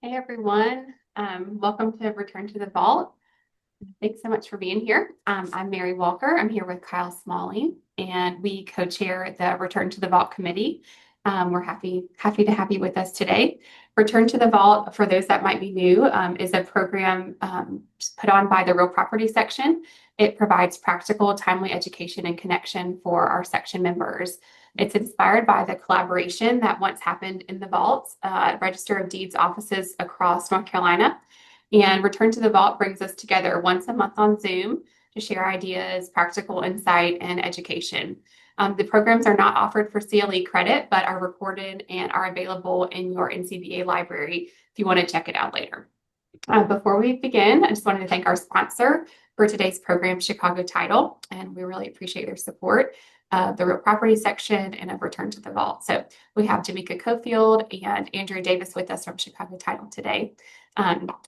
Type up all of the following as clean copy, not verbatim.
Hey everyone, welcome to Return to the Vault. Thanks so much for being here. I'm Mary Walker. I'm here with Kyle Smalling, and we co-chair the Return to the Vault committee. We're happy to have you with us today. Return to the Vault, for those that might be new, is a program put on by the Real Property section. It provides practical, timely education and connection for our section members. It's inspired by the collaboration that once happened in the vaults, Register of Deeds offices across North Carolina. And Return to the Vault brings us together once a month on Zoom to share ideas, practical insight, and education. The programs are not offered for CLE credit, but are recorded and are available in your NCBA library if you want to check it out later. Before we begin, I just wanted to thank our sponsor for today's program, Chicago Title, and we really appreciate their support of the Real Property section and of Return to the Vault. So we have Jamaica Cofield and Andrea Davis with us from Chicago Title today.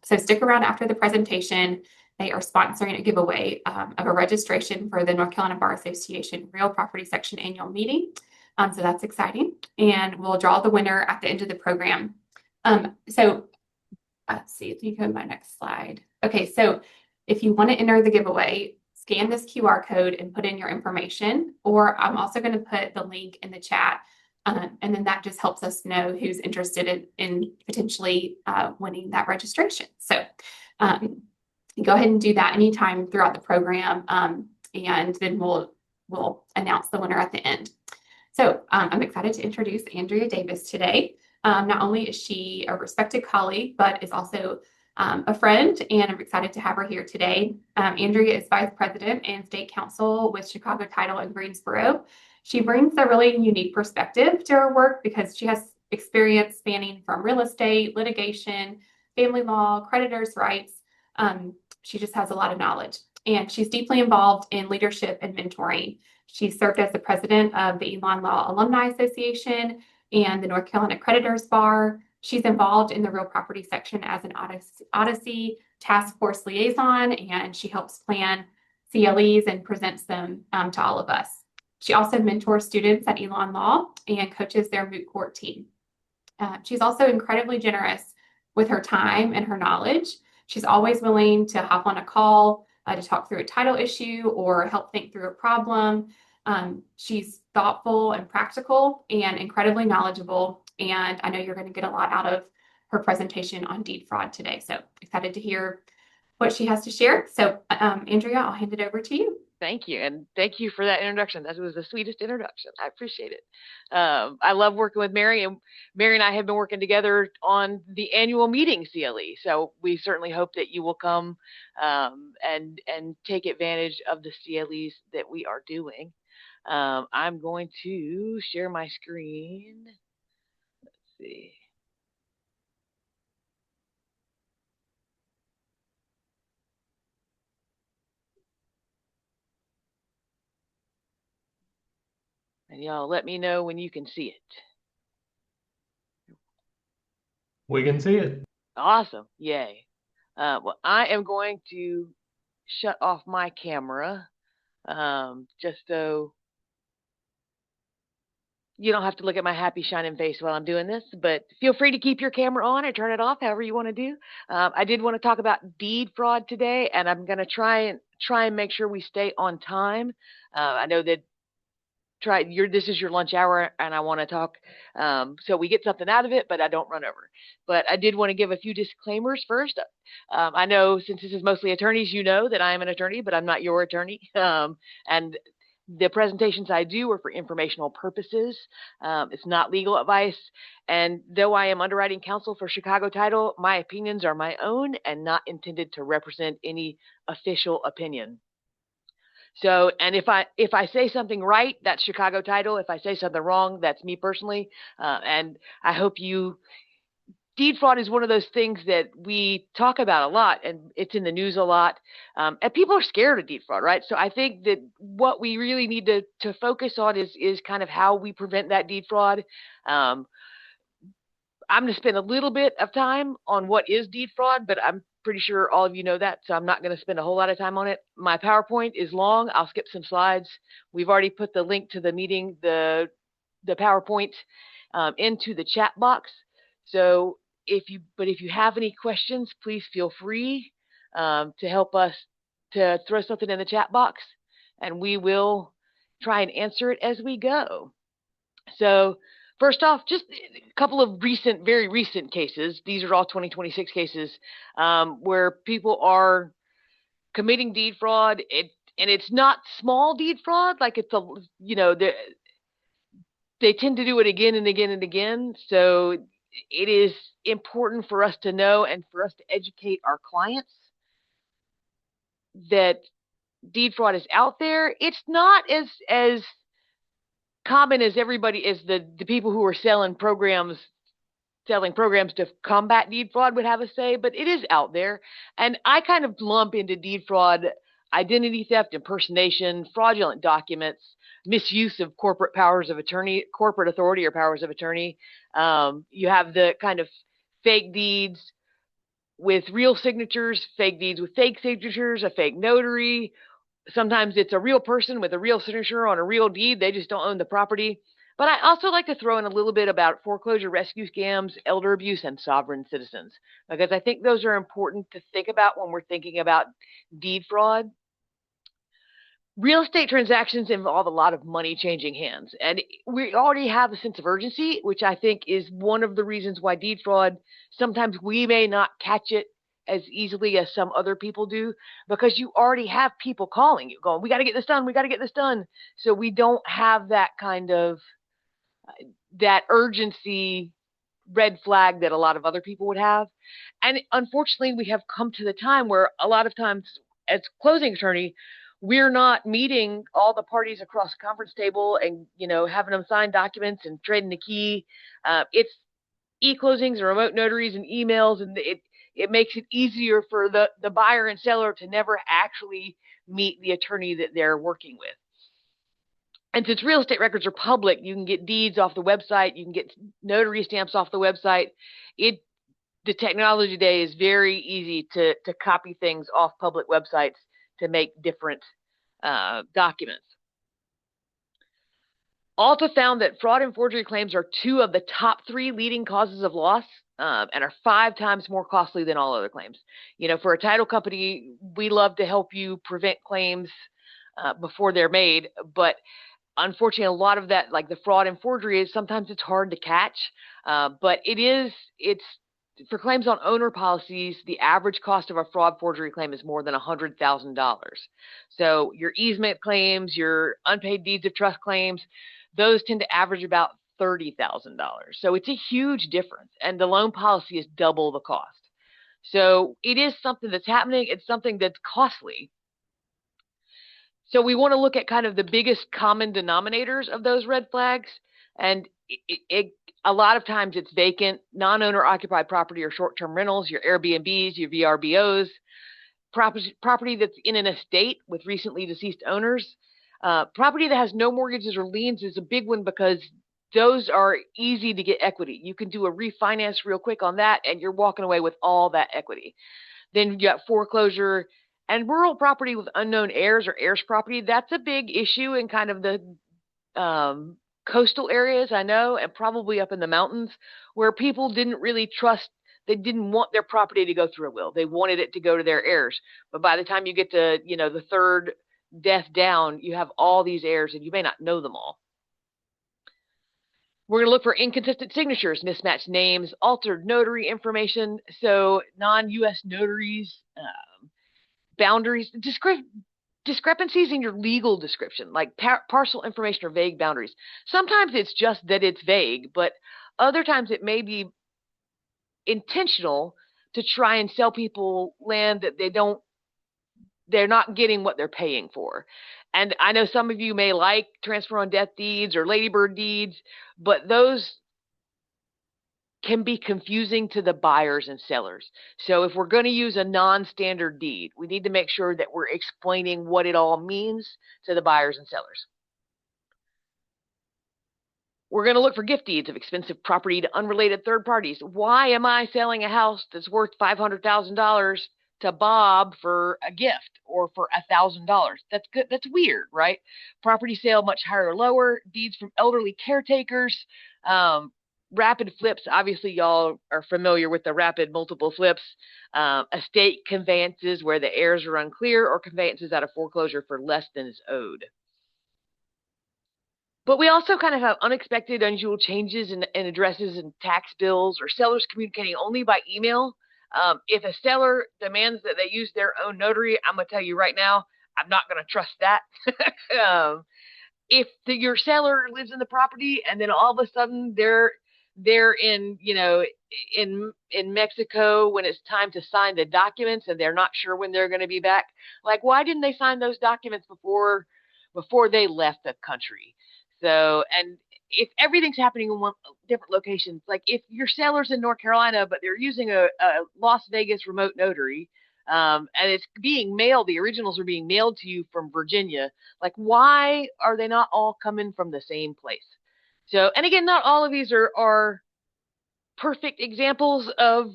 So stick around after the presentation. They are sponsoring a giveaway of a registration for the North Carolina Bar Association Real Property Section annual meeting. So that's exciting. And we'll draw the winner at the end of the program. So let's see if you go to my next slide. Okay, so if you want to enter the giveaway, scan this QR code and put in your information, or I'm also going to put the link in the chat. And then that just helps us know who's interested in potentially winning that registration. So go ahead and do that anytime throughout the program, and then we'll announce the winner at the end. So I'm excited to introduce Andrea Davis today. Not only is she a respected colleague, but is also a friend, and I'm excited to have her here today. Andrea is Vice President and State Counsel with Chicago Title in Greensboro. She brings a really unique perspective to her work because she has experience spanning from real estate, litigation, family law, creditors' rights. She just has a lot of knowledge, and she's deeply involved in leadership and mentoring. She served as the president of the Elon Law Alumni Association and the North Carolina Creditors Bar. She's involved in the Real Property section as an Odyssey task force liaison, and she helps plan CLEs and presents them to all of us. She also mentors students at Elon Law and coaches their moot court team. She's also incredibly generous with her time and her knowledge. She's always willing to hop on a call to talk through a title issue or help think through a problem. She's thoughtful and practical and incredibly knowledgeable. And I know you're going to get a lot out of her presentation on deed fraud today. So excited to hear what she has to share. So Andrea, I'll hand it over to you. Thank you. And thank you for that introduction. That was the sweetest introduction. I appreciate it. I love working with Mary, and Mary and I have been working together on the annual meeting CLE. So we certainly hope that you will come and take advantage of the CLEs that we are doing. I'm going to share my screen. Let's see. And y'all let me know when you can see it. We can see it. Awesome. Yay. Well, I am going to shut off my camera just so you don't have to look at my happy shining face while I'm doing this, but feel free to keep your camera on or turn it off, however you want to do. I did want to talk about deed fraud today, and I'm going to try and make sure we stay on time. I know that this is your lunch hour, and I want to talk so we get something out of it, but I don't run over. But I did want to give a few disclaimers first. I know since this is mostly attorneys, you know that I am an attorney, but I'm not your attorney. And the presentations I do are for informational purposes. It's not legal advice. And though I am underwriting counsel for Chicago Title, my opinions are my own and not intended to represent any official opinion. So, and if I say something right, that's Chicago Title. If I say something wrong, that's me personally. And I hope deed fraud is one of those things that we talk about a lot, and it's in the news a lot. And people are scared of deed fraud, right? So I think that what we really need to focus on is kind of how we prevent that deed fraud. I'm going to spend a little bit of time on what is deed fraud, but I'm pretty sure all of you know that, so I'm not going to spend a whole lot of time on it. My PowerPoint is long. I'll skip some slides. We've already put the link to the meeting, the PowerPoint into the chat box. So if you have any questions, please feel free to help us to throw something in the chat box, and we will try and answer it as we go. So first off, just a couple of very recent cases. These are all 2026 cases where people are committing deed fraud. And it's not small deed fraud, like it's they tend to do it again and again and again. So it is important for us to know and for us to educate our clients that deed fraud is out there. It's not as common as the people who are selling programs to combat deed fraud would have us say, but it is out there. And I kind of lump into deed fraud identity theft, impersonation, fraudulent documents, misuse of corporate authority or powers of attorney. You have the kind of fake deeds with real signatures, fake deeds with fake signatures, a fake notary. Sometimes it's a real person with a real signature on a real deed. They just don't own the property. But I also like to throw in a little bit about foreclosure rescue scams, elder abuse, and sovereign citizens, because I think those are important to think about when we're thinking about deed fraud. Real estate transactions involve a lot of money changing hands, and we already have a sense of urgency, which I think is one of the reasons why deed fraud, sometimes we may not catch it as easily as some other people do, because you already have people calling you going, we got to get this done. We got to get this done. So we don't have that kind of that urgency red flag that a lot of other people would have. And unfortunately, we have come to the time where a lot of times as closing attorney, we're not meeting all the parties across the conference table and, having them sign documents and trading the key. It's e-closings and remote notaries and emails, and it makes it easier for the buyer and seller to never actually meet the attorney that they're working with. And since real estate records are public, you can get deeds off the website, you can get notary stamps off the website. The technology today is very easy to copy things off public websites to make different documents. Alta found that fraud and forgery claims are 2 of the top 3 leading causes of loss and are 5 times more costly than all other claims. For a title company, we love to help you prevent claims before they're made, but unfortunately, a lot of that, like the fraud and forgery, is sometimes it's hard to catch. But it's for claims on owner policies, the average cost of a fraud forgery claim is more than $100,000. So your easement claims, your unpaid deeds of trust claims, those tend to average about $30,000. So it's a huge difference, and the loan policy is double the cost. So it is something that's happening. It's something that's costly. So we want to look at kind of the biggest common denominators of those red flags. And a lot of times it's vacant, non-owner occupied property or short-term rentals, your Airbnbs, your VRBOs, property that's in an estate with recently deceased owners. Property that has no mortgages or liens is a big one, because those are easy to get equity. You can do a refinance real quick on that, and you're walking away with all that equity. Then you got foreclosure and rural property with unknown heirs or heirs property. That's a big issue in kind of the coastal areas, I know, and probably up in the mountains, where people didn't really trust. They didn't want their property to go through a will. They wanted it to go to their heirs. But by the time you get to, the third death down, you have all these heirs and you may not know them all. We're going to look for inconsistent signatures, mismatched names, altered notary information. So non-U.S. notaries, boundaries, discrepancies in your legal description, like parcel information or vague boundaries. Sometimes it's just that it's vague, but other times it may be intentional to try and sell people land that they're not getting what they're paying for. And I know some of you may like transfer on death deeds or ladybird deeds, but those can be confusing to the buyers and sellers. So if we're going to use a non-standard deed, we need to make sure that we're explaining what it all means to the buyers and sellers. We're going to look for gift deeds of expensive property to unrelated third parties. Why am I selling a house that's worth $500,000 to Bob for a gift or for $1,000? That's good. That's weird, right? Property sale much higher or lower. Deeds from elderly caretakers. rapid flips, obviously y'all are familiar with the rapid multiple flips, estate conveyances where the heirs are unclear, or conveyances out of foreclosure for less than is owed. But we also kind of have unexpected, unusual changes in addresses and tax bills, or sellers communicating only by email. If a seller demands that they use their own notary, I'm going to tell you right now, I'm not going to trust that. If your seller lives in the property and then all of a sudden they're in, in Mexico when it's time to sign the documents and they're not sure when they're going to be back, like, why didn't they sign those documents before they left the country? So, and if everything's happening in different locations, like if your seller's in North Carolina, but they're using a Las Vegas remote notary, and it's being mailed, the originals are being mailed to you from Virginia, like, why are they not all coming from the same place? So, and again, not all of these are perfect examples of,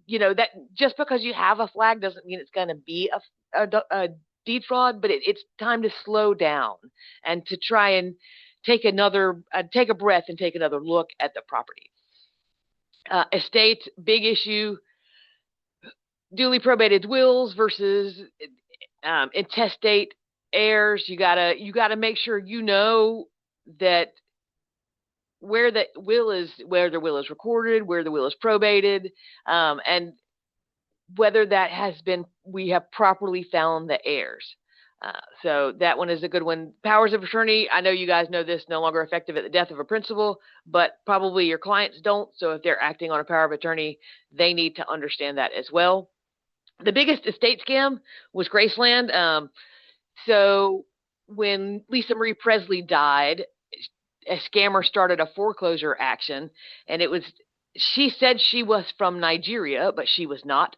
that just because you have a flag doesn't mean it's going to be a deed fraud, but it's time to slow down and to try and take a breath and take another look at the property. Estate, big issue. Duly probated wills versus intestate heirs. You gotta make sure that where the will is recorded, where the will is probated, and whether we have properly found the heirs. So that one is a good one. Powers of attorney, I know you guys know this, no longer effective at the death of a principal, but probably your clients don't. So if they're acting on a power of attorney, they need to understand that as well. The biggest estate scam was Graceland. So when Lisa Marie Presley died, a scammer started a foreclosure action, and she said she was from Nigeria, but she was not.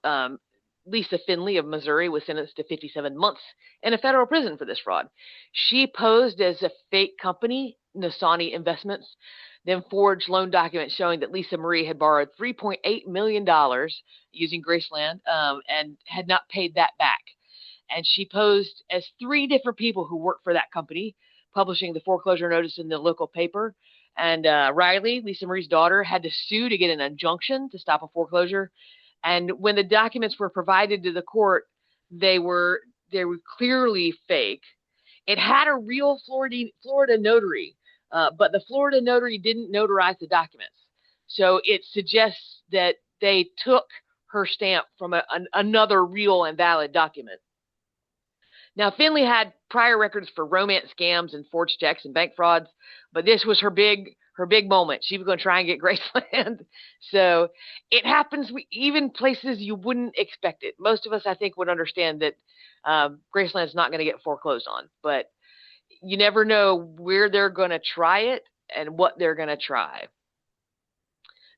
Lisa Finley of Missouri was sentenced to 57 months in a federal prison for this fraud. She posed as a fake company, Nasani Investments, then forged loan documents showing that Lisa Marie had borrowed $3.8 million using Graceland, and had not paid that back. And she posed as 3 different people who worked for that company, publishing the foreclosure notice in the local paper. And Riley, Lisa Marie's daughter, had to sue to get an injunction to stop a foreclosure. And when the documents were provided to the court, they were clearly fake. It had a real Florida notary, but the Florida notary didn't notarize the documents. So it suggests that they took her stamp from another real and valid document. Now, Finley had prior records for romance scams and forged checks and bank frauds, but this was her big moment. She was going to try and get Graceland. So it happens even places you wouldn't expect it. Most of us, I think, would understand that Graceland's not going to get foreclosed on, but you never know where they're going to try it and what they're going to try.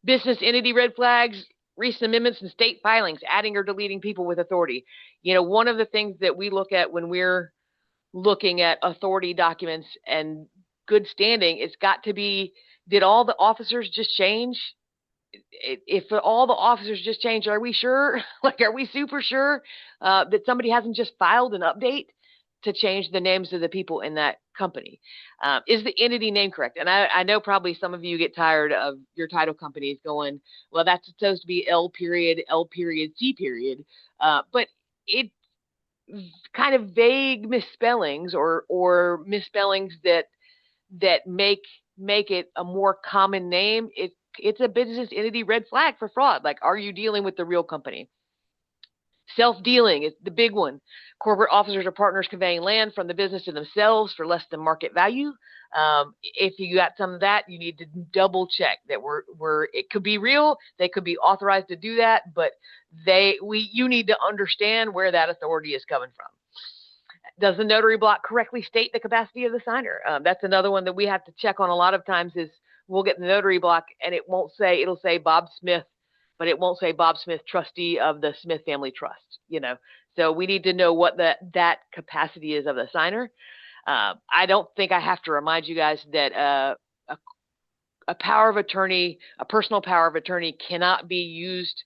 Business entity red flags, recent amendments in state filings, adding or deleting people with authority. One of the things that we look at when we're looking at authority documents and good standing, it's got to be, did all the officers just change? If all the officers just change, are we sure? Are we super sure that somebody hasn't just filed an update to change the names of the people in that company? Is the entity name correct? And I know probably some of you get tired of your title companies going, well, that's supposed to be L period, C period. But it's kind of vague misspellings or misspellings that make it a more common name. It's a business entity red flag for fraud. Like, are you dealing with the real company? Self-dealing is the big one. Corporate officers or partners conveying land from the business to themselves for less than market value. If you got some of that, you need to double check that it could be real. They could be authorized to do that, but you need to understand where that authority is coming from. Does the notary block correctly state the capacity of the signer? That's another one that we have to check on a lot of times. Is we'll get the notary block and it'll say Bob Smith, but it won't say Bob Smith, trustee of the Smith Family Trust, So we need to know what that capacity is of the signer. I don't think I have to remind you guys that a power of attorney, a personal power of attorney, cannot be used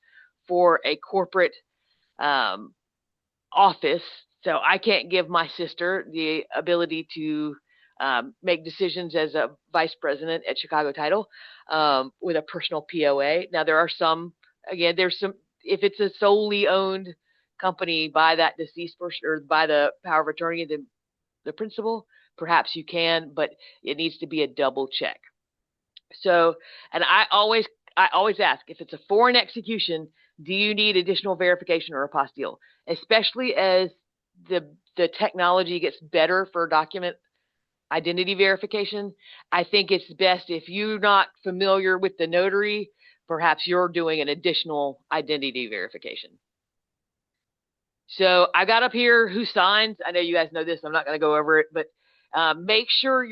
for a corporate office. So I can't give my sister the ability to make decisions as a vice president at Chicago Title with a personal POA. Now, there are some, again, if it's a solely owned company by that deceased person or by the power of attorney, the principal, perhaps you can, but it needs to be a double check. So, and I always ask, if it's a foreign execution, do you need additional verification or apostille? Especially as the technology gets better for document identity verification. I think it's best if you're not familiar with the notary, perhaps you're doing an additional identity verification. So I got up here who signs. I know you guys know this. I'm not going to go over it, but make sure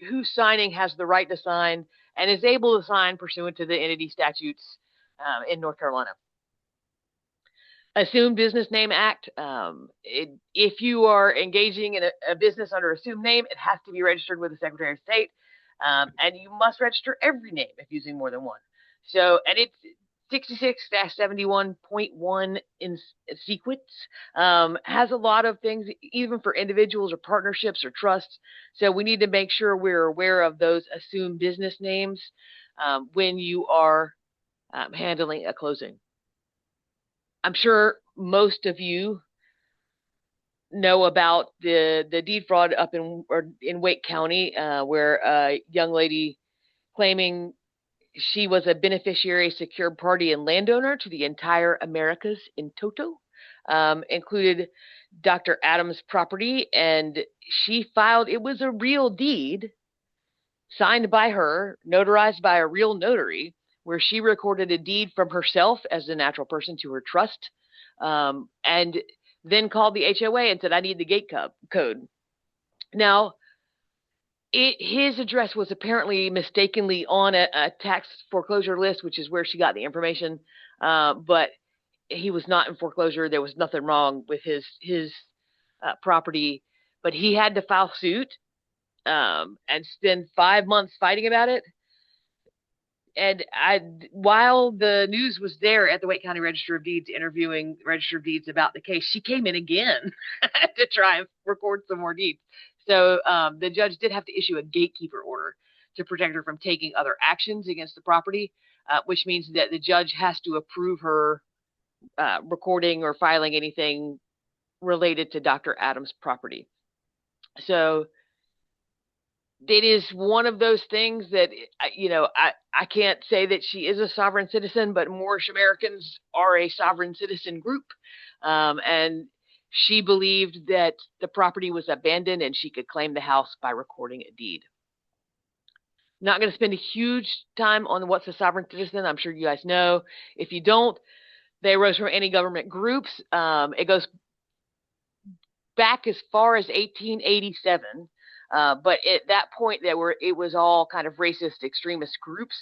who's signing has the right to sign and is able to sign pursuant to the entity statutes in North Carolina. Assumed Business Name Act. If you are engaging in a business under assumed name, it has to be registered with the Secretary of State, and you must register every name if using more than one. So, and it's 66-71.1 in sequence, has a lot of things, even for individuals or partnerships or trusts. So we need to make sure we're aware of those assumed business names when you are handling a closing. I'm sure most of you know about the deed fraud up in Wake County, where a young lady claiming she was a beneficiary, secured party, and landowner to the entire Americas in toto, included Dr. Adams' property, and she filed, it was a real deed signed by her, notarized by a real notary, where she recorded a deed from herself as a natural person to her trust, and then called the HOA and said, I need the gate code. Now, his address was apparently mistakenly on a tax foreclosure list, which is where she got the information, but he was not in foreclosure. There was nothing wrong with his property, but he had to file suit and spend 5 months fighting about it. And while the news was there at the Wake County Register of Deeds, interviewing Register of Deeds about the case, she came in again to try and record some more deeds. So the judge did have to issue a gatekeeper order to protect her from taking other actions against the property, which means that the judge has to approve her recording or filing anything related to Dr. Adams' property. So it is one of those things that, I can't say that she is a sovereign citizen, but Moorish Americans are a sovereign citizen group. And she believed that the property was abandoned and she could claim the house by recording a deed. Not going to spend a huge time on what's a sovereign citizen. I'm sure you guys know. If you don't, they arose from any government groups. It goes back as far as 1887. But at that point, it was all kind of racist extremist groups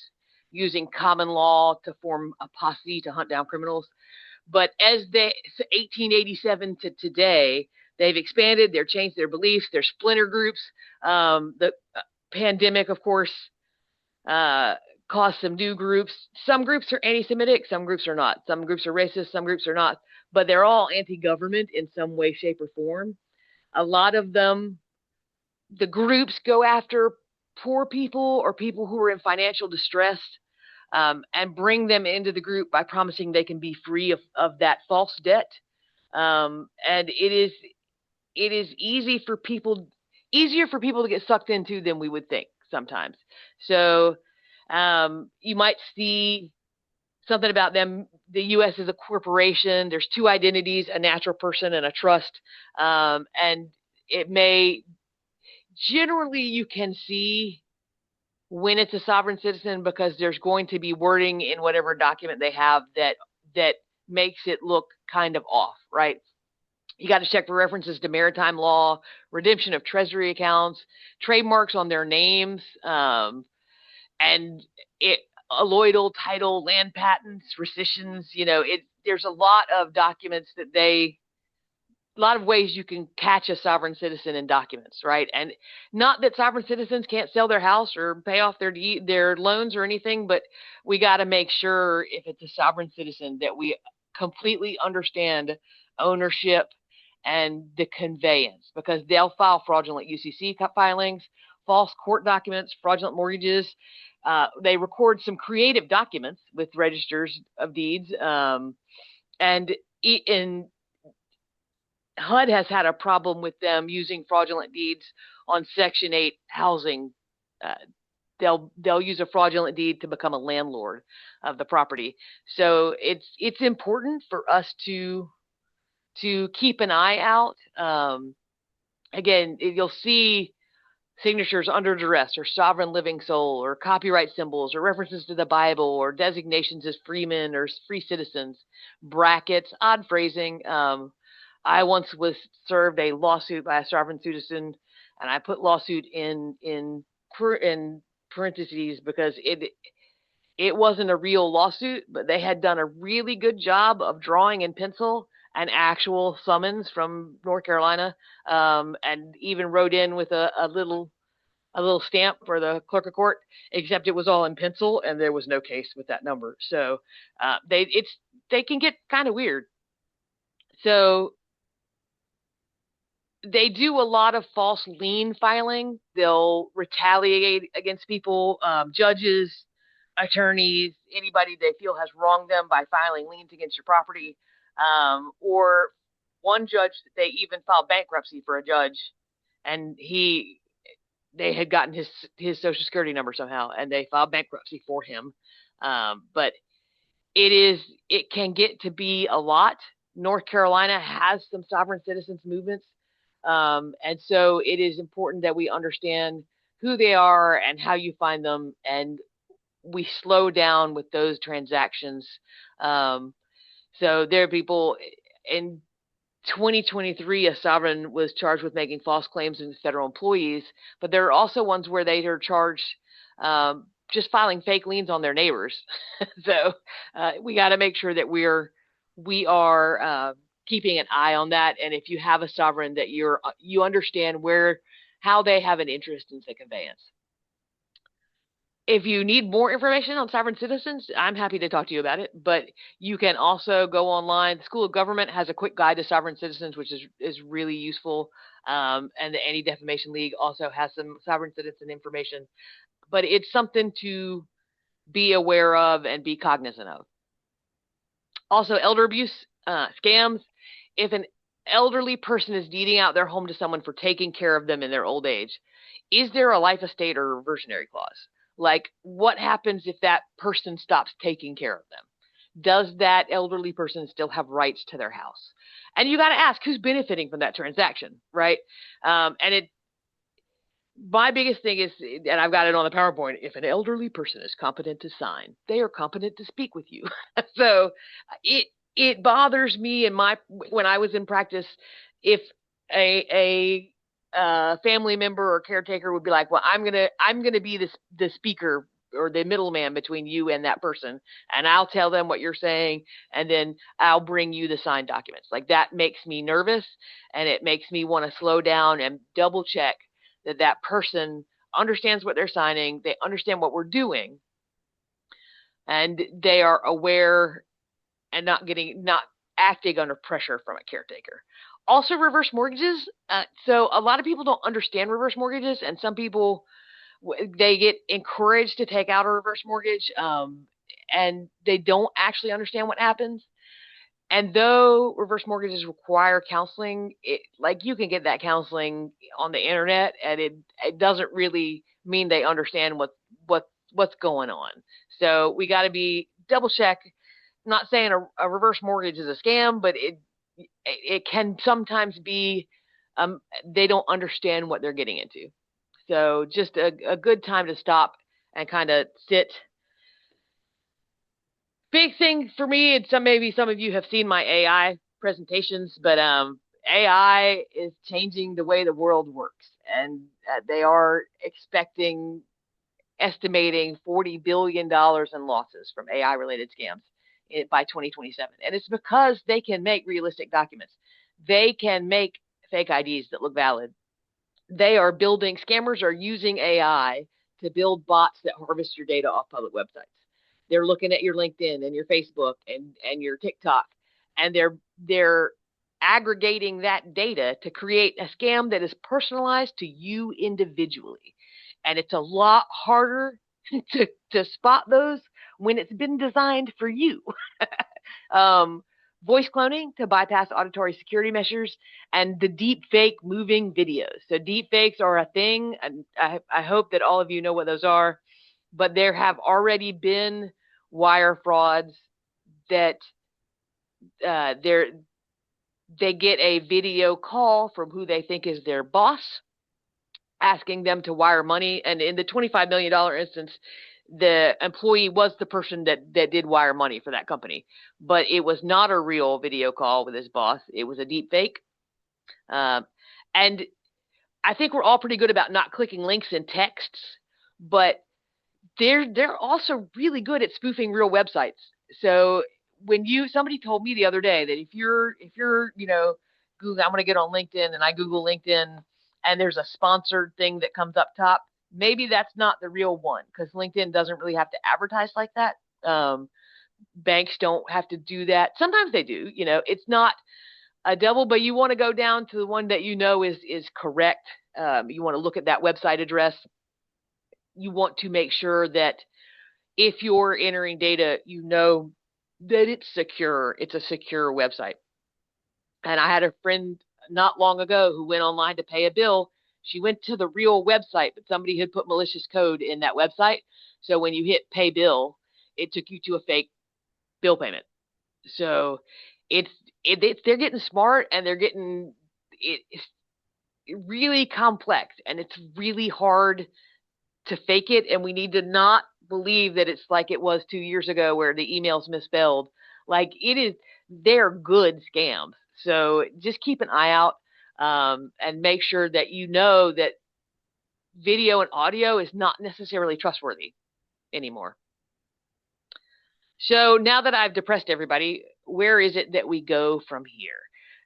using common law to form a posse to hunt down criminals. But as 1887 to today, they've expanded, they've changed their beliefs, they're splinter groups. The pandemic, of course, caused some new groups. Some groups are anti-Semitic, some groups are not. Some groups are racist, some groups are not. But they're all anti-government in some way, shape, or form. A lot of them, the groups go after poor people or people who are in financial distress, and bring them into the group by promising they can be free of that false debt. And it is easier for people to get sucked into than we would think sometimes. So you might see something about them. The U.S. is a corporation. There's two identities, a natural person and a trust. And it may, generally you can see when it's a sovereign citizen because there's going to be wording in whatever document they have that makes it look kind of off, right? You got to check for references to maritime law, redemption of treasury accounts, trademarks on their names, and alloidal title, land patents, rescissions. There's a lot of documents a lot of ways you can catch a sovereign citizen in documents, right? And not that sovereign citizens can't sell their house or pay off their loans or anything, but we got to make sure if it's a sovereign citizen that we completely understand ownership and the conveyance, because they'll file fraudulent UCC filings, false court documents, fraudulent mortgages. They record some creative documents with registers of deeds. And HUD has had a problem with them using fraudulent deeds on Section 8 housing. They'll use a fraudulent deed to become a landlord of the property. So it's important for us to keep an eye out. Again, you'll see signatures under duress, or sovereign living soul, or copyright symbols, or references to the Bible, or designations as freemen or free citizens, brackets, odd phrasing. I once was served a lawsuit by a sovereign citizen, and I put lawsuit in parentheses because it wasn't a real lawsuit, but they had done a really good job of drawing in pencil an actual summons from North Carolina, and even wrote in with a little stamp for the clerk of court, except it was all in pencil and there was no case with that number. So they can get kind of weird. So they do a lot of false lien filing. They'll retaliate against people, judges, attorneys, anybody they feel has wronged them by filing liens against your property. Or one judge, they even filed bankruptcy for a judge, and they had gotten his social security number somehow, and they filed bankruptcy for him. But it can get to be a lot. North Carolina has some sovereign citizens movements. And so it is important that we understand who they are and how you find them, and we slow down with those transactions. So there are people in 2023, a sovereign was charged with making false claims against federal employees, but there are also ones where they are charged just filing fake liens on their neighbors. So we got to make sure that we are keeping an eye on that. And if you have a sovereign, that you understand how they have an interest in the conveyance. If you need more information on sovereign citizens, I'm happy to talk to you about it, but you can also go online. The School of Government has a quick guide to sovereign citizens, which is really useful. And the Anti-Defamation League also has some sovereign citizen information, but it's something to be aware of and be cognizant of. Also, elder abuse, scams. If an elderly person is deeding out their home to someone for taking care of them in their old age, is there a life estate or reversionary clause? Like, what happens if that person stops taking care of them? Does that elderly person still have rights to their house? And you got to ask, who's benefiting from that transaction, right? My biggest thing is, and I've got it on the PowerPoint, if an elderly person is competent to sign, they are competent to speak with you. So it bothers me when I was in practice, if a family member or caretaker would be like, well, I'm gonna be the speaker or the middleman between you and that person, and I'll tell them what you're saying, and then I'll bring you the signed documents. Like, that makes me nervous, and it makes me want to slow down and double check that person understands what they're signing, they understand what we're doing, and they are aware and not acting under pressure from a caretaker. Also, reverse mortgages. So a lot of people don't understand reverse mortgages, and some people, they get encouraged to take out a reverse mortgage, and they don't actually understand what happens. And though reverse mortgages require counseling, you can get that counseling on the internet, and it doesn't really mean they understand what's going on. So we got to be double check. I'm not saying a reverse mortgage is a scam, but it can sometimes be they don't understand what they're getting into. So just a good time to stop and kind of sit. Big thing for me, and maybe some of you have seen my AI presentations, but AI is changing the way the world works, and they are estimating $40 billion in losses from AI-related scams by 2027. And it's because they can make realistic documents. They can make fake IDs that look valid. Scammers are using AI to build bots that harvest your data off public websites. They're looking at your LinkedIn and your Facebook and your TikTok, and they're aggregating that data to create a scam that is personalized to you individually. And it's a lot harder to spot those when it's been designed for you. Voice cloning to bypass auditory security measures, and the deep fake moving videos. So deep fakes are a thing, and I hope that all of you know what those are, but there have already been wire frauds that they get a video call from who they think is their boss, asking them to wire money. And in the $25 million instance, the employee was the person that did wire money for that company, but it was not a real video call with his boss. It was a deep fake. And I think we're all pretty good about not clicking links in texts, but they're also really good at spoofing real websites. So when somebody told me the other day that if you're Google, I'm going to get on LinkedIn, and I Google LinkedIn and there's a sponsored thing that comes up top, maybe that's not the real one, because LinkedIn doesn't really have to advertise like that. Banks don't have to do that. Sometimes they do. It's not a double, but you want to go down to the one that is correct. You want to look at that website address. You want to make sure that if you're entering data, that it's secure. It's a secure website. And I had a friend not long ago who went online to pay a bill. She went to the real website, but somebody had put malicious code in that website. So when you hit pay bill, it took you to a fake bill payment. So they're getting smart, and it's really complex, and it's really hard to fake it. And we need to not believe that it's like it was 2 years ago where the email's misspelled. Like, they're good scams. So just keep an eye out, and make sure that that video and audio is not necessarily trustworthy anymore. So now that I've depressed everybody, where is it that we go from here?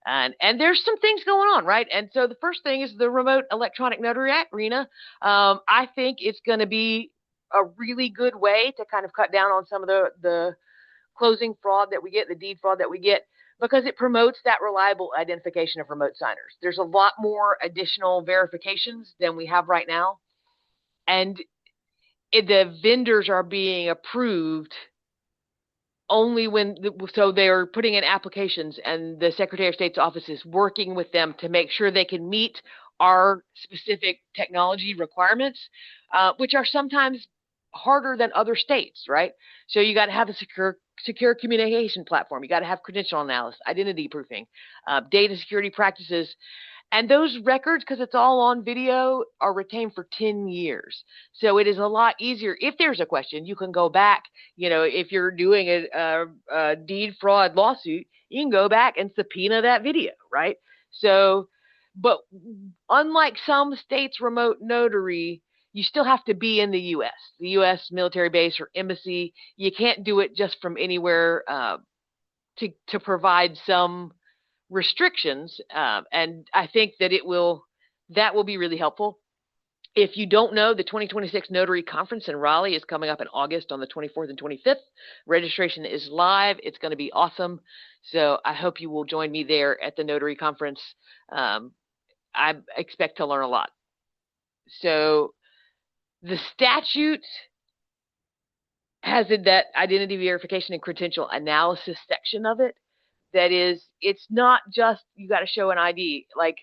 And there's some things going on, right? And so the first thing is the remote electronic notary arena. I think it's going to be a really good way to kind of cut down on some of the closing fraud that we get, the deed fraud that we get, because it promotes that reliable identification of remote signers. There's a lot more additional verifications than we have right now. And the vendors are being approved only so they are putting in applications, and the Secretary of State's office is working with them to make sure they can meet our specific technology requirements, which are sometimes harder than other states, right? So you got to have a secure communication platform. You got to have credential analysis, identity proofing, data security practices. And those records, because it's all on video, are retained for 10 years. So it is a lot easier. If there's a question, you can go back. If you're doing a deed fraud lawsuit, you can go back and subpoena that video, right? So, but unlike some states' remote notary, you still have to be in the U.S., the U.S. military base or embassy. You can't do it just from anywhere to provide some restrictions, and I think that that will be really helpful. If you don't know, the 2026 Notary Conference in Raleigh is coming up in August on the 24th and 25th. Registration is live. It's going to be awesome. So I hope you will join me there at the Notary Conference. I expect to learn a lot. So the statute has that identity verification and credential analysis section of it. That is, it's not just you got to show an ID. Like,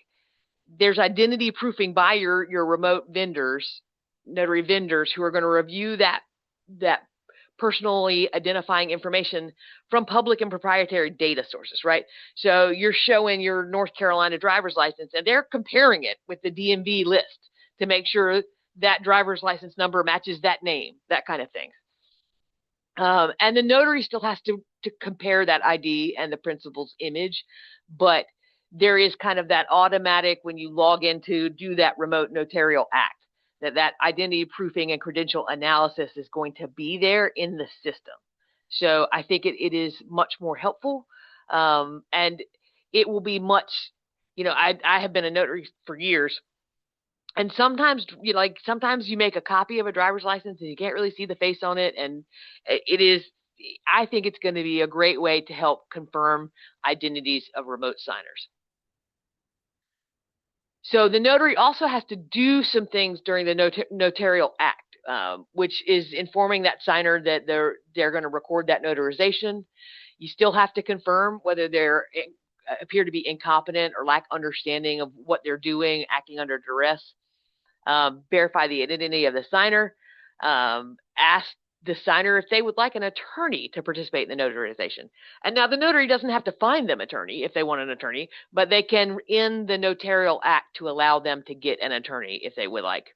there's identity proofing by your remote vendors, notary vendors, who are going to review that personally identifying information from public and proprietary data sources, right? So you're showing your North Carolina driver's license, and they're comparing it with the DMV list to make sure that driver's license number matches that name, that kind of thing. And the notary still has to compare that ID and the principal's image, but there is kind of that automatic, when you log in to do that remote notarial act, that identity proofing and credential analysis is going to be there in the system. So I think it is much more helpful, and it will be much, I have been a notary for years. And sometimes you make a copy of a driver's license and you can't really see the face on it. And it is I think it's going to be a great way to help confirm identities of remote signers. So the notary also has to do some things during the notarial act, which is informing that signer that they're going to record that notarization. You still have to confirm whether they're appear to be incompetent or lack understanding of what they're doing, acting under duress. Verify the identity of the signer. Ask the signer if they would like an attorney to participate in the notarization. And now the notary doesn't have to find them attorney if they want an attorney, but they can end the notarial act to allow them to get an attorney if they would like.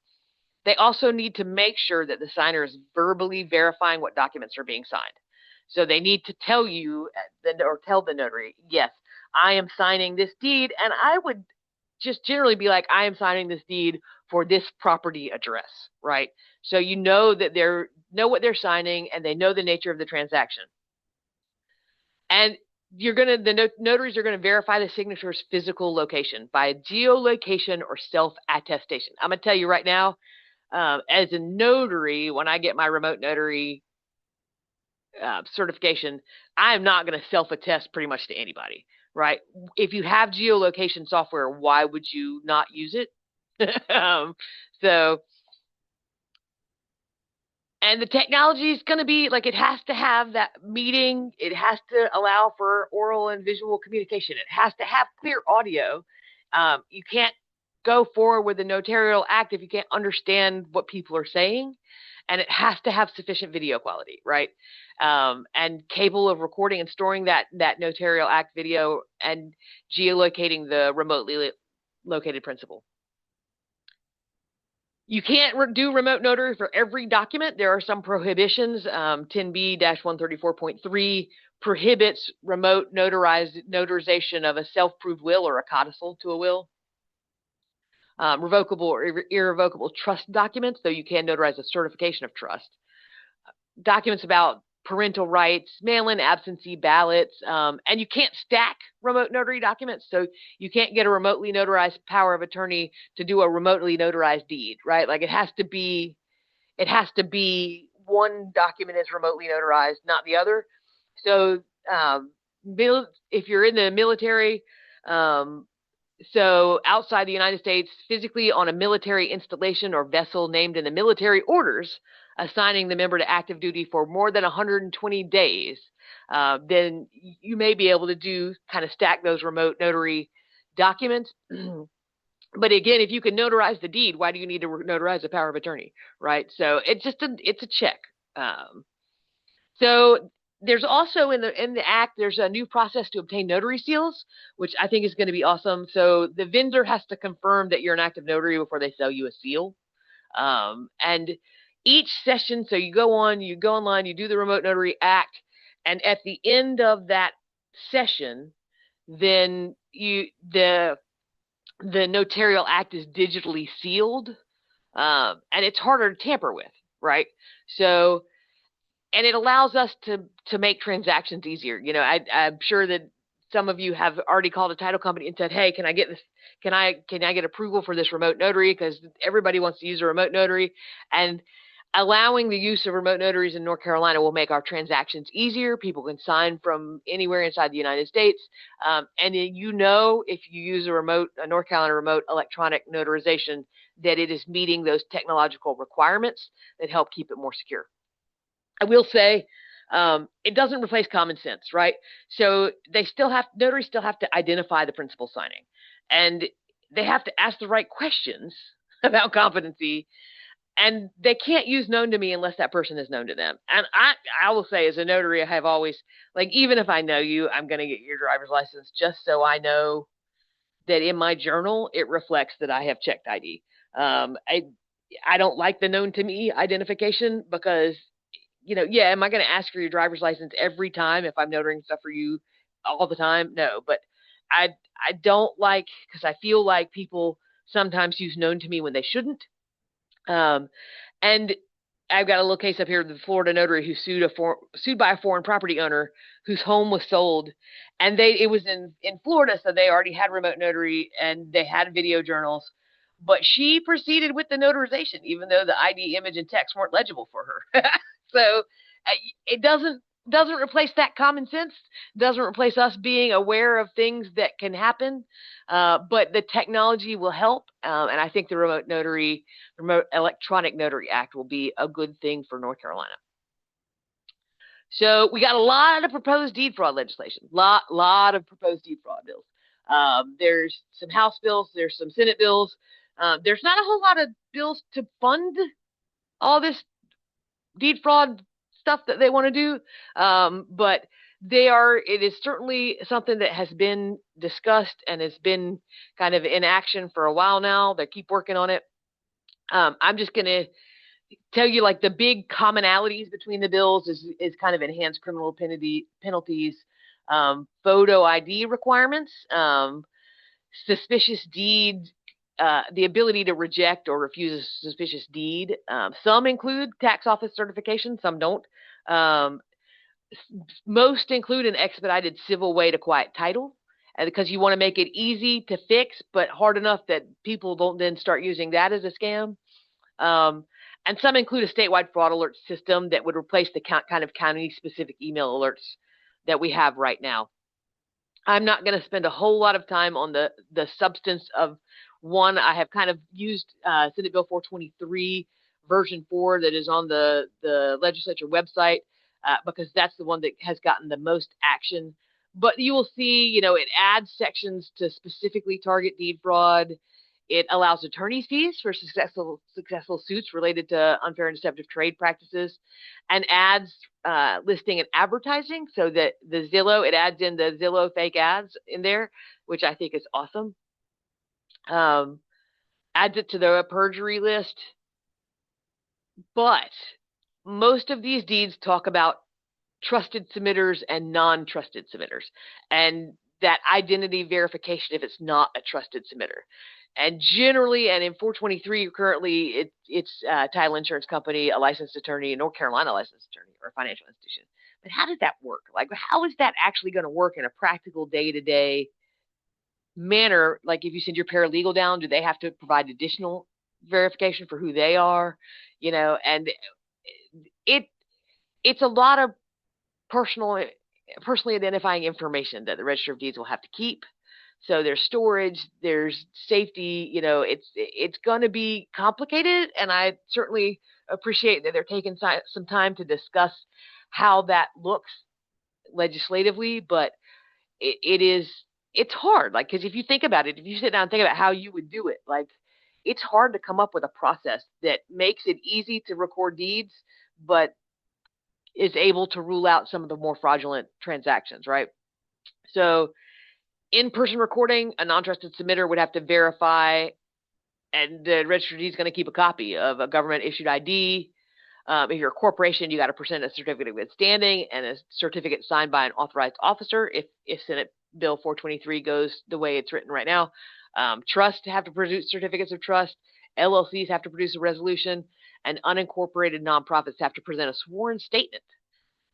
They also need to make sure that the signer is verbally verifying what documents are being signed. So they need to tell you or tell the notary, yes, I am signing this deed. And I would just generally be like, I am signing this deed for this property address, right? So you know that they know what they're signing and they know the nature of the transaction. And the notaries are going to verify the signature's physical location by geolocation or self-attestation. I'm going to tell you right now, as a notary, when I get my remote notary certification, I'm not going to self-attest pretty much to anybody, right? If you have geolocation software, why would you not use it? And the technology is going to be like, it has to have that meeting. It has to allow for oral and visual communication. It has to have clear audio. You can't go forward with the notarial act if you can't understand what people are saying. And it has to have sufficient video quality, right? And capable of recording and storing that notarial act video and geolocating the remotely located principal. You can't do remote notary for every document. There are some prohibitions. 10B-134.3 prohibits remote notarization of a self-proved will or a codicil to a will. Revocable or irrevocable trust documents, though you can notarize a certification of trust. Documents about parental rights, mail-in absentee ballots, and you can't stack remote notary documents. So you can't get a remotely notarized power of attorney to do a remotely notarized deed, right? Like it has to be one document is remotely notarized, not the other. So if you're in the military, so outside the United States, physically on a military installation or vessel named in the military orders, assigning the member to active duty for more than 120 days, then you may be able to kind of stack those remote notary documents. But again, if you can notarize the deed, why do you need to notarize a power of attorney, right? So it's a check. So there's also in the act, there's a new process to obtain notary seals, which I think is going to be awesome. So the vendor has to confirm that you're an active notary before they sell you a seal. And each session, so you go online, you do the remote notary act, and at the end of that session, then the notarial act is digitally sealed, and it's harder to tamper with, right? So, and it allows us to make transactions easier. You know, I'm sure that some of you have already called a title company and said, hey, can I get this? Can I get approval for this remote notary? Because everybody wants to use a remote notary. And allowing the use of remote notaries in North Carolina will make our transactions easier. People can sign from anywhere inside the United States. And if you use a North Carolina remote electronic notarization, that it is meeting those technological requirements that help keep it more secure. I will say, it doesn't replace common sense, right? So notaries still have to identify the principal signing, and they have to ask the right questions about competency, and they can't use known to me unless that person is known to them. And I will say, as a notary, I have always, like, even if I know you, I'm going to get your driver's license just so I know that in my journal, it reflects that I have checked ID. I don't like the known to me identification because, am I going to ask for your driver's license every time if I'm notaring stuff for you all the time? No, but I don't like, because I feel like people sometimes use known to me when they shouldn't. And I've got a little case up here, the Florida notary who sued by a foreign property owner whose home was sold, and it was in Florida, so they already had remote notary and they had video journals, but she proceeded with the notarization even though the ID, image, and text weren't legible for her. So it doesn't doesn't replace that common sense, doesn't replace us being aware of things that can happen, but the technology will help, and I think the Remote Electronic Notary Act will be a good thing for North Carolina. So we got a lot of proposed deed fraud legislation, lot of proposed deed fraud bills. There's some House bills, there's some Senate bills. There's not a whole lot of bills to fund all this deed fraud stuff that they want to do, but it is certainly something that has been discussed and has been kind of in action for a while now. They keep working on it. I'm just going to tell you, like, the big commonalities between the bills is kind of enhanced criminal penalties, photo ID requirements, suspicious deed, the ability to reject or refuse a suspicious deed. Some include tax office certification, some don't. Most include an expedited civil way to quiet title, because you want to make it easy to fix, but hard enough that people don't then start using that as a scam. And some include a statewide fraud alert system that would replace the kind of county-specific email alerts that we have right now. I'm not going to spend a whole lot of time on the substance of one. I have kind of used Senate Bill 423 version 4 that is on the legislature website, because that's the one that has gotten the most action. But you will see, it adds sections to specifically target deed fraud. It allows attorney fees for successful suits related to unfair and deceptive trade practices, and adds listing and advertising, so that it adds in the Zillow fake ads in there, which I think is awesome. Adds it to the perjury list. But most of these deeds talk about trusted submitters and non-trusted submitters, and that identity verification if it's not a trusted submitter. And generally, and in 423, currently, it's a title insurance company, a licensed attorney, a North Carolina licensed attorney, or a financial institution. But how does that work? Like, how is that actually going to work in a practical day-to-day manner? Like, if you send your paralegal down, do they have to provide additional verification for who they are? And it's a lot of personally identifying information that the Register of Deeds will have to keep. So there's storage, there's safety, it's going to be complicated. And I certainly appreciate that they're taking some time to discuss how that looks legislatively, but it's hard. Like, because if you think about it, if you sit down and think about how you would do it, like, it's hard to come up with a process that makes it easy to record deeds, but is able to rule out some of the more fraudulent transactions, right? So in-person recording, a non-trusted submitter would have to verify, and the Register of Deeds is going to keep a copy of a government-issued ID. If you're a corporation, you got to present a certificate of good standing and a certificate signed by an authorized officer if Senate Bill 423 goes the way it's written right now. Trusts have to produce certificates of trust. LLCs have to produce a resolution, and unincorporated nonprofits have to present a sworn statement.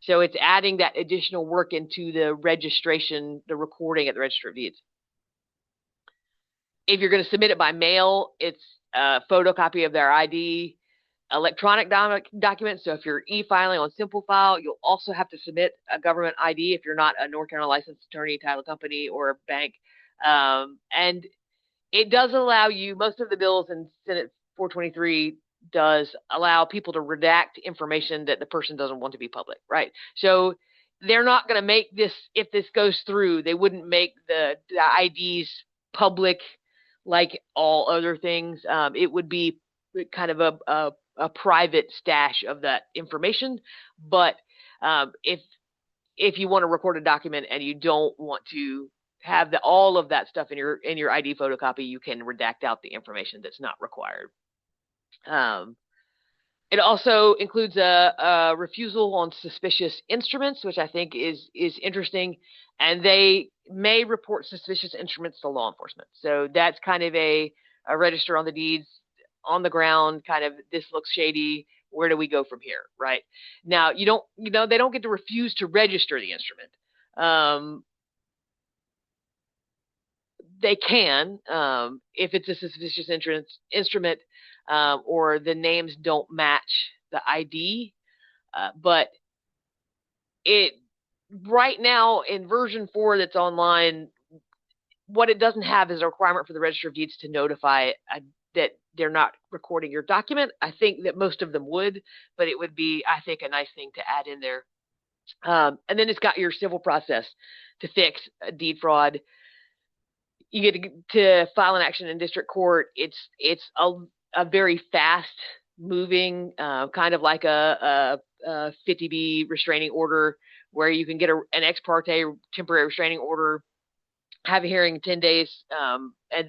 So it's adding that additional work into the registration, the recording at the Register of Deeds. If you're going to submit it by mail, it's a photocopy of their ID, electronic document. So if you're e-filing on Simple File, you'll also have to submit a government ID if you're not a North Carolina licensed attorney, title company, or a bank. And it does allow you, most of the bills in Senate 423 does allow people to redact information that the person doesn't want to be public, right? So they're not going to make this, if this goes through, they wouldn't make the IDs public like all other things. It would be kind of a private stash of that information. But if you want to record a document and you don't want to have all of that stuff in your ID photocopy, you can redact out the information that's not required. It also includes a refusal on suspicious instruments, which I think is interesting, and they may report suspicious instruments to law enforcement. So that's kind of a register on the deeds on the ground, kind of, this looks shady. Where do we go from here, right? Now, they don't get to refuse to register the instrument. They can, if it's a suspicious instrument, or the names don't match the ID, but it right now in version 4 that's online, what it doesn't have is a requirement for the Register of Deeds to notify that they're not recording your document. I think that most of them would, but it would be, I think, a nice thing to add in there. And then it's got your civil process to fix deed fraud. You get to file an action in district court. It's a very fast moving, kind of like a 50B restraining order, where you can get an ex parte temporary restraining order, have a hearing in 10 days,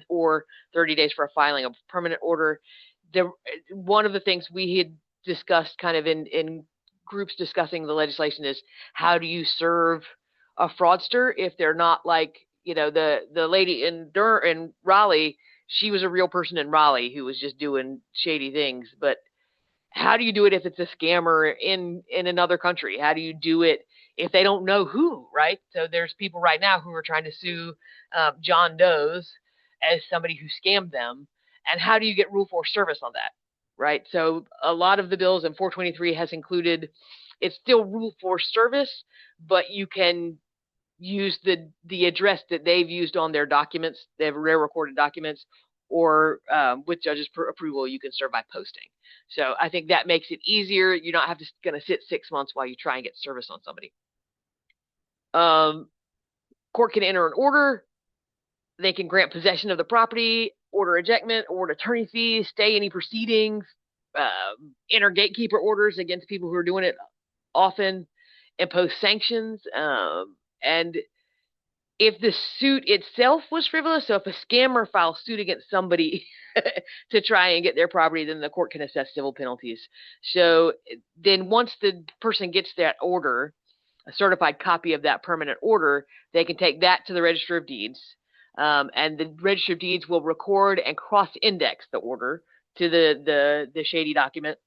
or 30 days for a filing of permanent order. One of the things we had discussed kind of in groups discussing the legislation is, how do you serve a fraudster if they're not like, the lady in Raleigh, she was a real person in Raleigh who was just doing shady things. But how do you do it if it's a scammer in another country? How do you do it if they don't know who, right? So there's people right now who are trying to sue John Doe's as somebody who scammed them. And how do you get Rule 4 service on that, right? So a lot of the bills, in 423 has included, it's still Rule 4 service, but you can use the address that they've used on their documents, their recorded documents, or with judge's approval, you can serve by posting. So I think that makes it easier. You're not going to sit 6 months while you try and get service on somebody. Court can enter an order. They can grant possession of the property, order ejectment, award attorney fees, stay any proceedings, enter gatekeeper orders against people who are doing it often, impose sanctions. And if the suit itself was frivolous, so if a scammer files suit against somebody to try and get their property, then the court can assess civil penalties. So then once the person gets that order, a certified copy of that permanent order, they can take that to the Register of Deeds. And the Register of Deeds will record and cross-index the order to the shady document,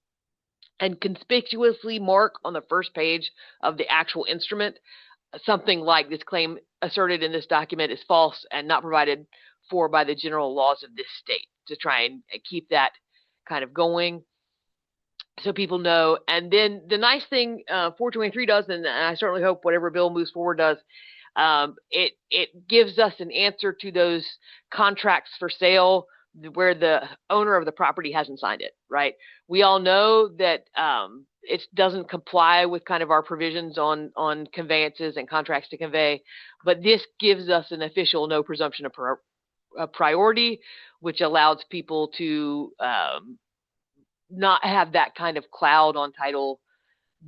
and conspicuously mark on the first page of the actual instrument something like, this claim asserted in this document is false and not provided for by the general laws of this state, to try and keep that kind of going so people know. And then the nice thing 423 does, and I certainly hope whatever bill moves forward does, it gives us an answer to those contracts for sale where the owner of the property hasn't signed it, right? We all know that it doesn't comply with kind of our provisions on conveyances and contracts to convey, but this gives us an official no presumption of priority, which allows people to not have that kind of cloud on title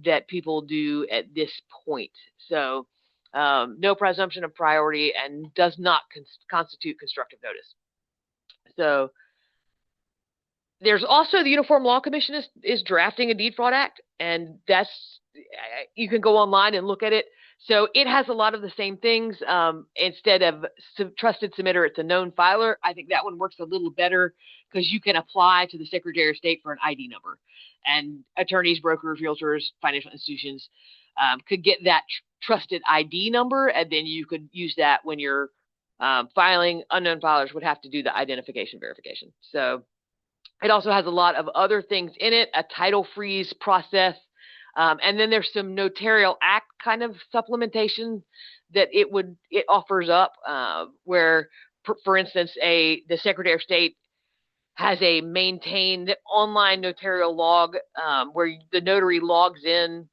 that people do at this point. So no presumption of priority, and does not constitute constructive notice. So there's also the Uniform Law Commission is drafting a Deed Fraud Act, and that's, you can go online and look at it. So it has a lot of the same things. Instead of trusted submitter, it's a known filer. I think that one works a little better because you can apply to the Secretary of State for an ID number, and attorneys, brokers, realtors, financial institutions could get that trusted ID number, and then you could use that when you're filing. Unknown filers would have to do the identification verification. So it also has a lot of other things in it, a title freeze process. And then there's some Notarial Act kind of supplementation that it offers up, where, for instance, the Secretary of State has a maintained online notarial log, where the notary logs in.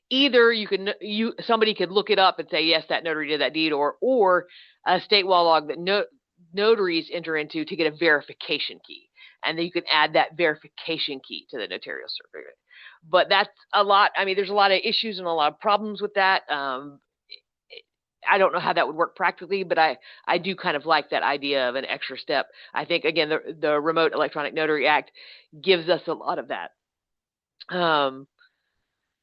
Either somebody could look it up and say, yes, that notary did that deed, or a state law log that notaries enter into to get a verification key. And then you can add that verification key to the notarial certificate. But that's a lot. I mean, there's a lot of issues and a lot of problems with that. I don't know how that would work practically, but I do kind of like that idea of an extra step. I think, again, the Remote Electronic Notary Act gives us a lot of that.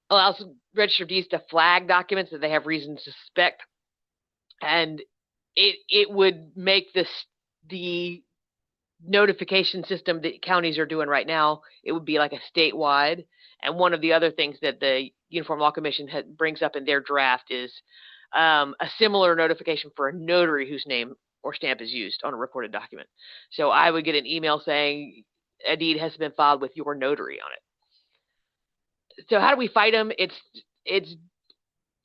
Allows Register of Deeds to flag documents that they have reason to suspect, and it would make the notification system that counties are doing right now, it would be like a statewide. And one of the other things that the Uniform Law Commission brings up in their draft is a similar notification for a notary whose name or stamp is used on a recorded document. So I would get an email saying a deed has been filed with your notary on it. So how do we fight them? It's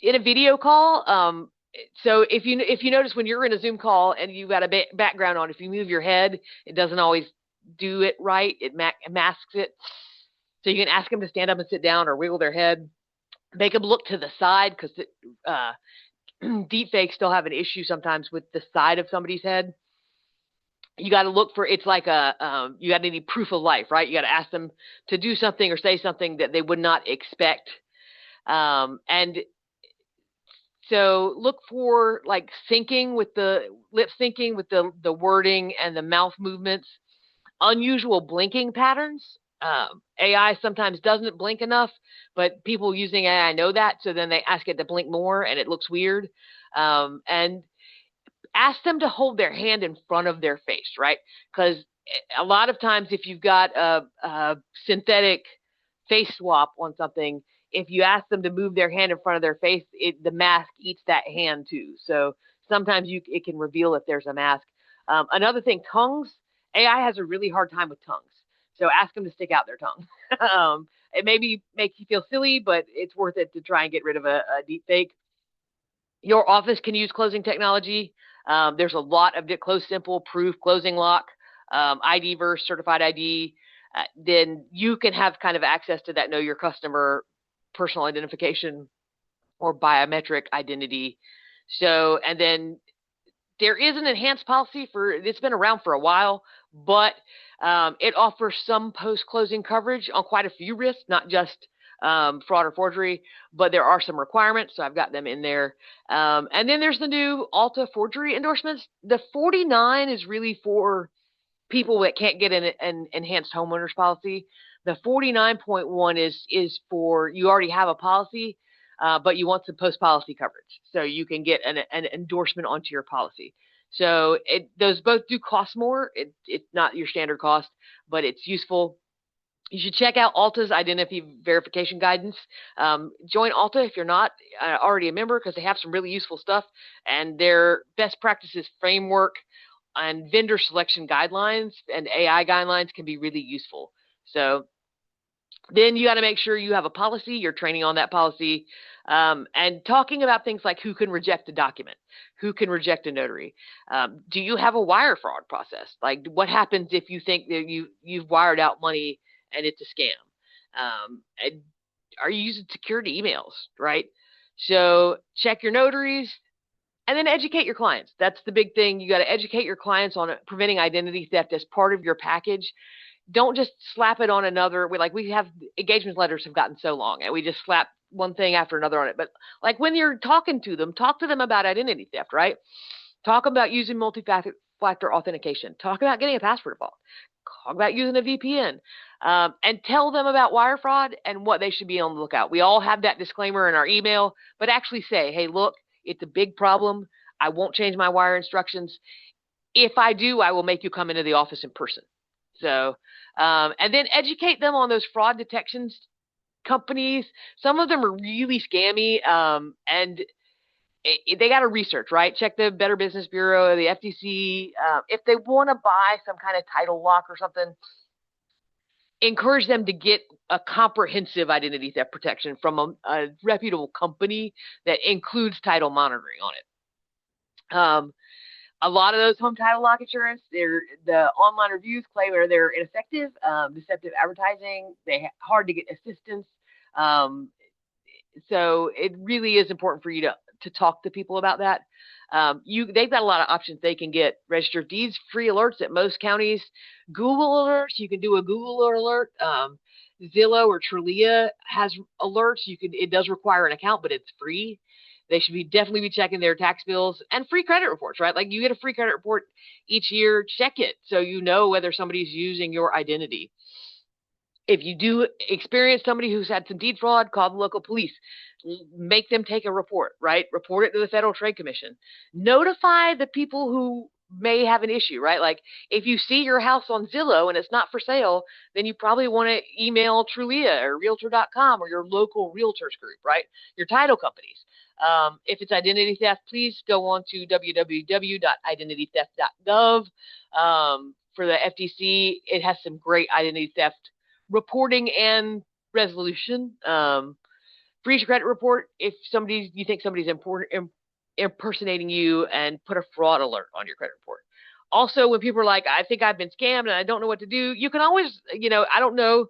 in a video call, so if you notice when you're in a Zoom call and you've got a background on, if you move your head, it doesn't always do it right. It masks it. So you can ask them to stand up and sit down or wiggle their head. Make them look to the side because deep fakes still have an issue sometimes with the side of somebody's head. You got to look for, it's like you got to need proof of life, right? You got to ask them to do something or say something that they would not expect. And so look for like syncing with the lip syncing with the wording and the mouth movements, unusual blinking patterns. AI sometimes doesn't blink enough, but people using AI know that. So then they ask it to blink more and it looks weird. And ask them to hold their hand in front of their face, right? Because a lot of times if you've got a synthetic face swap on something, if you ask them to move their hand in front of their face, the mask eats that hand too. So sometimes it can reveal if there's a mask. Another thing, tongues. AI has a really hard time with tongues. So ask them to stick out their tongue. It maybe makes you feel silly, but it's worth it to try and get rid of a deep fake. Your office can use closing technology. There's a lot of close simple, proof, closing lock, IDverse, certified ID. Then you can have kind of access to that know your customer personal identification or biometric identity. So, and then there is an enhanced policy it's been around for a while, but it offers some post-closing coverage on quite a few risks, not just fraud or forgery, but there are some requirements, so I've got them in there. And then there's the new Alta forgery endorsements. The 49 is really for people that can't get an enhanced homeowners policy. The 49.1 is for you already have a policy, but you want some post-policy coverage, so you can get an endorsement onto your policy. So those both do cost more. It's not your standard cost, but it's useful. You should check out Alta's identity verification guidance. Join Alta if you're not already a member, because they have some really useful stuff, and their best practices framework and vendor selection guidelines and AI guidelines can be really useful. So then you got to make sure you have a policy, you're training on that policy, and talking about things like who can reject a document, who can reject a notary. Do you have a wire fraud process? Like, what happens if you think that you've wired out money and it's a scam? And are you using security emails, right? So check your notaries and then educate your clients. That's the big thing. You got to educate your clients on preventing identity theft as part of your package. Don't just slap it on another. We have engagement letters have gotten so long and we just slap one thing after another on it. But like when you're talking to them, talk to them about identity theft, right? Talk about using multi-factor authentication. Talk about getting a password vault. Talk about using a VPN. And tell them about wire fraud and what they should be on the lookout. We all have that disclaimer in our email, but actually say, hey, look, it's a big problem. I won't change my wire instructions. If I do, I will make you come into the office in person. So, and then educate them on those fraud detections companies. Some of them are really scammy, and they got to research, right? Check the Better Business Bureau, the FTC. If they want to buy some kind of title lock or something, encourage them to get a comprehensive identity theft protection from a reputable company that includes title monitoring on it. A lot of those home title lock insurance, the online reviews claim they're ineffective, deceptive advertising. They're hard to get assistance. So it really is important for you to talk to people about that. They've got a lot of options. They can get registered deeds free alerts at most counties. Google alerts, you can do a Google alert. Zillow or Trulia has alerts. It does require an account, but it's free. They should definitely be checking their tax bills and free credit reports, right? Like you get a free credit report each year, check it so you know whether somebody's using your identity. If you do experience somebody who's had some deed fraud, call the local police. Make them take a report, right? Report it to the Federal Trade Commission. Notify the people who may have an issue, right? Like if you see your house on Zillow and it's not for sale, then you probably want to email Trulia or Realtor.com or your local realtors group, right? Your title companies. If it's identity theft, please go on to www.identitytheft.gov. For the FTC, it has some great identity theft reporting and resolution. freeze your credit report if you think somebody's impersonating you, and put a fraud alert on your credit report. Also, when people are like, I think I've been scammed and I don't know what to do, you can always, I don't know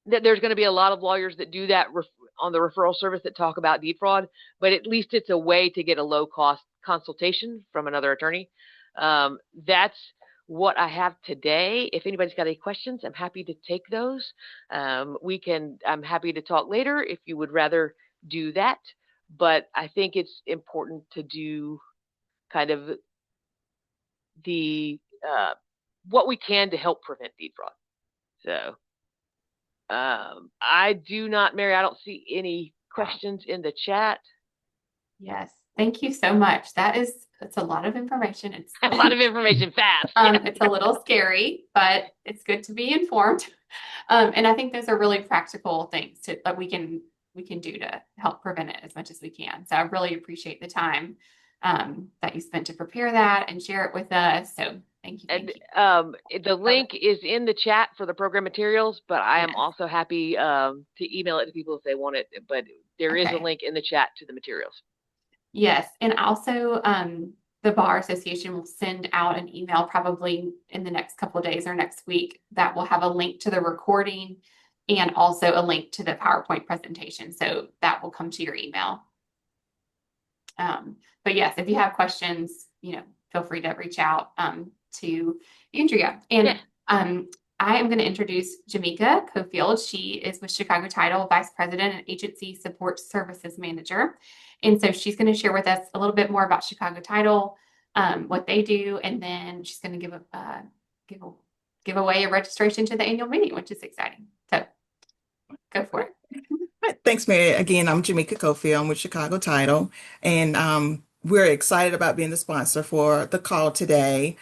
that there's going to be a lot of lawyers that do that on the referral service that talk about deed fraud, but at least it's a way to get a low cost consultation from another attorney. That's what I have today. If anybody's got any questions, I'm happy to take those. I'm happy to talk later if you would rather do that, but I think it's important to do kind of the what we can to help prevent deed fraud. So I do not, Mary, I don't see any questions in the chat. Yes, thank you so much. It's a lot of information. It's a lot of information fast. It's a little scary, but it's good to be informed. And I think those are really practical things that we can do to help prevent it as much as we can. So I really appreciate the time that you spent to prepare that and share it with us. So thank you. The link is in the chat for the program materials, but I am also happy to email it to people if they want it. But there is a link in the chat to the materials. Yes, and also the Bar Association will send out an email probably in the next couple of days or next week that will have a link to the recording and also a link to the PowerPoint presentation. So that will come to your email. But yes, if you have questions, feel free to reach out to Andrea. And I am going to introduce Jamaica Cofield. She is with Chicago Title, Vice President and Agency Support Services Manager. And so she's going to share with us a little bit more about Chicago Title, what they do, and then she's going to give away a registration to the annual meeting, which is exciting. So go for it. Thanks, Mary. Again, I'm Jamaica Cofield. I'm with Chicago Title, and we're excited about being the sponsor for the call today.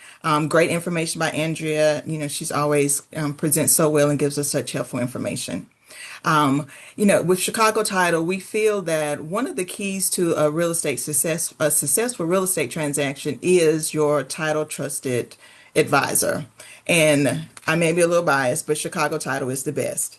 Great information by Andrea. She's always presents so well and gives us such helpful information. With Chicago Title, we feel that one of the keys to a successful real estate transaction is your title trusted advisor. And I may be a little biased, but Chicago Title is the best.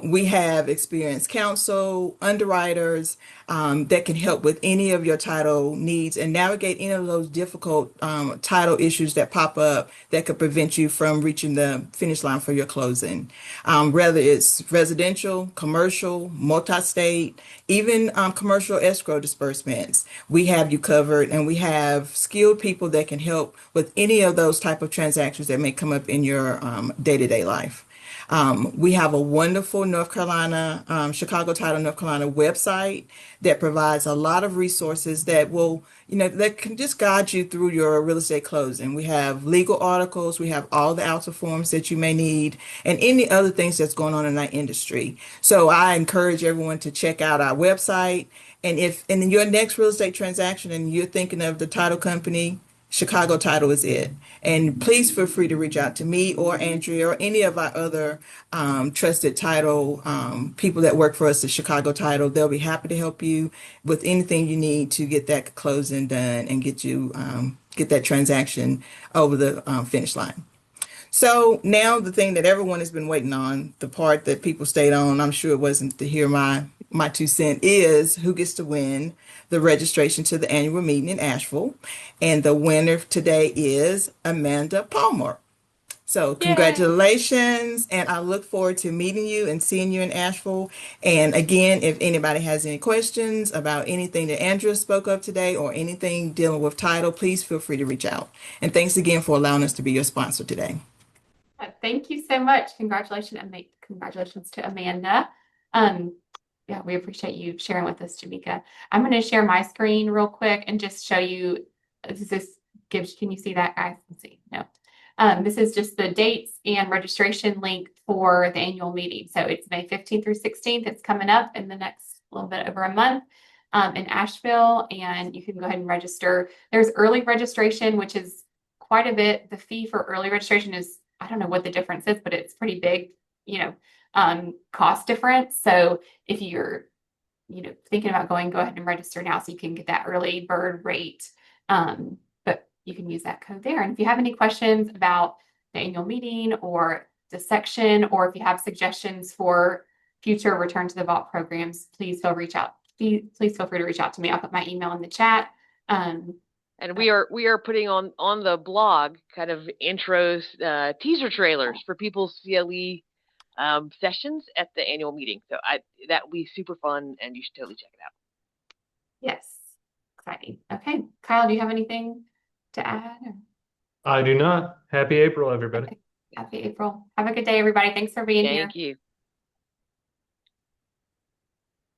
We have experienced counsel, underwriters that can help with any of your title needs and navigate any of those difficult title issues that pop up that could prevent you from reaching the finish line for your closing. Whether it's residential, commercial, multi-state, even commercial escrow disbursements, we have you covered, and we have skilled people that can help with any of those type of transactions that may come up in your day-to-day life. We have a wonderful Chicago Title North Carolina website that provides a lot of resources that will, that can just guide you through your real estate closing. We have legal articles, we have all the ALTA forms that you may need, and any other things that's going on in our industry. So I encourage everyone to check out our website. And if in your next real estate transaction and you're thinking of the title company, Chicago Title is it. And please feel free to reach out to me or Andrea or any of our other trusted title people that work for us at Chicago Title. They'll be happy to help you with anything you need to get that closing done and get that transaction over the finish line. So now the thing that everyone has been waiting on, the part that people stayed on, I'm sure it wasn't to hear my 2 cents, is who gets to win the registration to the annual meeting in Asheville. And the winner today is Amanda Palmer. So congratulations. And I look forward to meeting you and seeing you in Asheville. And again, if anybody has any questions about anything that Andrea spoke of today or anything dealing with title, please feel free to reach out. And thanks again for allowing us to be your sponsor today. Thank you so much. Congratulations to Amanda. Yeah, we appreciate you sharing with us, Jamaica. I'm going to share my screen real quick and just show you. Can you see that, guys? Let's see. No. This is just the dates and registration link for the annual meeting. So it's May 15th through 16th. It's coming up in the next little bit over a month in Asheville, and you can go ahead and register. There's early registration, which is quite a bit. The fee for early registration is, I don't know what the difference is, but it's pretty big, cost difference. So if you're, thinking about go ahead and register now so you can get that early bird rate. But you can use that code there. And if you have any questions about the annual meeting or the section, or if you have suggestions for future Return to the Vault programs, please feel free to reach out to me. I'll put my email in the chat. And we are putting on the blog kind of intros, teaser trailers for people's CLE sessions at the annual meeting. So that will be super fun, and you should totally check it out. Yes, exciting. Okay, Kyle, do you have anything to add? I do not. Happy April, everybody. Okay. Happy April. Have a good day, everybody. Thanks for being here. Thank you.